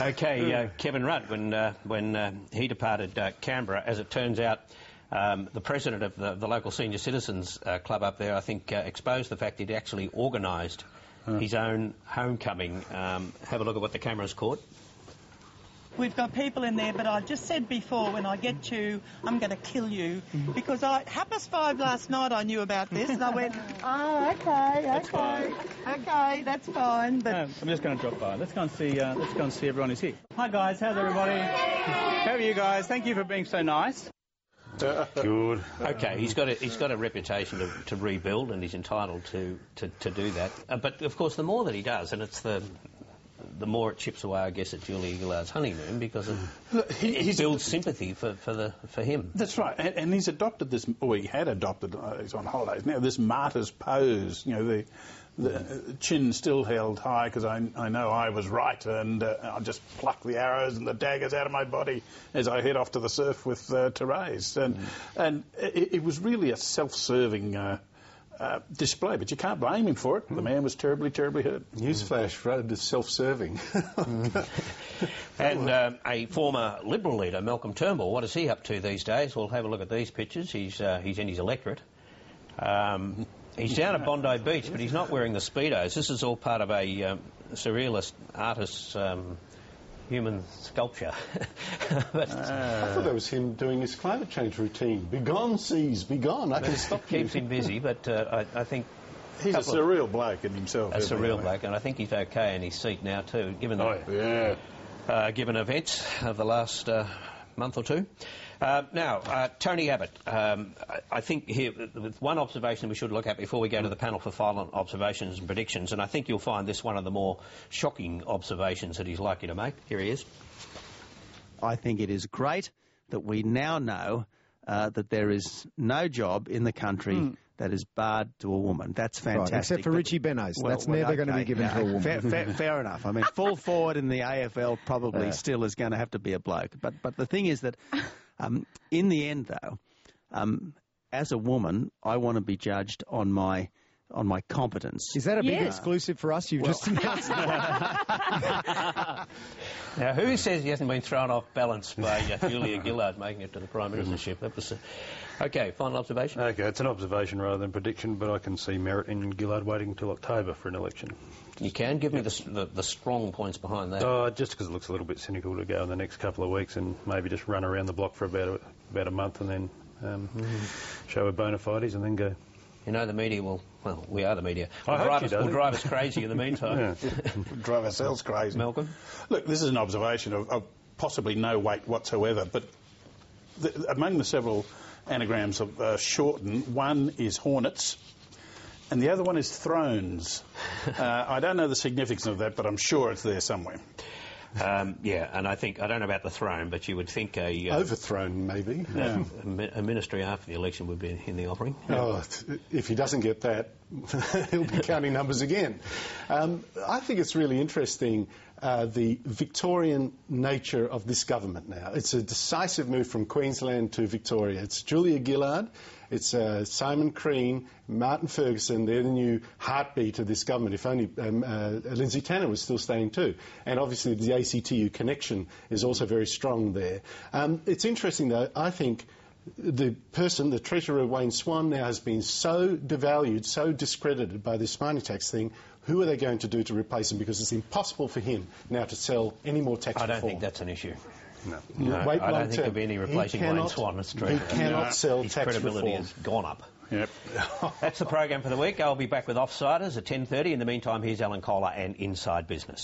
OK, Kevin Rudd, when he departed Canberra, as it turns out, the president of the local senior citizens club up there, I think, exposed the fact he'd actually organised his own homecoming. Have a look at what the cameras caught. We've got people in there, but I just said before, when I get you, I'm going to kill you. Because 5:30 last night I knew about this, and I went, oh, OK, that's fine. But I'm just going to drop by. Let's go and see everyone who's here. Hi, guys. How's everybody? How are you guys? Thank you for being so nice. Good. OK, he's got a reputation to rebuild, and he's entitled to do that. But, of course, the more that he does, and it's the more it chips away, I guess, at Julia Gillard's honeymoon, because it builds sympathy for him. That's right, and he's adopted this, or he had adopted, he's on holidays now, this martyr's pose, you know, the chin still held high because I know I was right, and I'll just pluck the arrows and the daggers out of my body as I head off to the surf with Therese. And it was really a self-serving display, but you can't blame him for it. The man was terribly, terribly hurt. Newsflash, Rudd is self-serving. And a former Liberal leader, Malcolm Turnbull, what is he up to these days? We'll have a look at these pictures. He's in his electorate. He's down at Bondi Beach, but he's not wearing the Speedos. This is all part of a surrealist artist's human sculpture. But, I thought that was him doing his climate change routine. Begone, seas, begone. I can stop you. Keeps him busy, but I think... He's a surreal bloke in himself. A surreal bloke, and I think he's OK in his seat now too, given given events of the last month or two. Now, Tony Abbott, I think here, with one observation we should look at before we go to the panel for final observations and predictions, and I think you'll find this one of the more shocking observations that he's likely to make. Here he is. I think it is great that we now know that there is no job in the country that is barred to a woman. That's fantastic. Right, except for Richie Benos. That's never going to be given to a woman. Fair enough. I mean, full forward in the AFL probably still is going to have to be a bloke. But the thing is that in the end, though, as a woman, I want to be judged on my competence. Is that a big exclusive for us? You've just announced. Now, who says he hasn't been thrown off balance by Julia Gillard making it to the Prime Ministership? That was OK, final observation? OK, it's an observation rather than prediction, but I can see merit in Gillard waiting until October for an election. You can? Give me the strong points behind that. Oh, just because it looks a little bit cynical to go in the next couple of weeks and maybe just run around the block for about a month and then show her bona fides and then go. You know, the media will... Well, we are the media. Will drive us crazy in the meantime. Drive ourselves crazy. Malcolm? Look, this is an observation of possibly no weight whatsoever, but among the several anagrams of Shorten, one is Hornets, and the other one is Thrones. I don't know the significance of that, but I'm sure it's there somewhere. Yeah, and I don't know about the throne, but you would think overthrown, maybe. A ministry after the election would be in the offering. Oh, if he doesn't get that, he'll be counting numbers again. I think it's really interesting, the Victorian nature of this government now. It's a decisive move from Queensland to Victoria. It's Julia Gillard, it's Simon Crean, Martin Ferguson. They're the new heartbeat of this government. If only Lindsay Tanner was still staying too. And obviously the ACTU connection is also very strong there. It's interesting, though, I think the Treasurer Wayne Swan, now has been so devalued, so discredited by this mining tax thing. Who are they going to do to replace him? Because it's impossible for him now to sell any more tax reform. I don't think that's an issue. No, I don't think there'll be any replacing Wayne Swan as Treasurer. He cannot sell His tax credibility reform. has gone up. Yep. That's the program for the week. I'll be back with Offsiders at 10:30. In the meantime, here's Alan Kohler and Inside Business.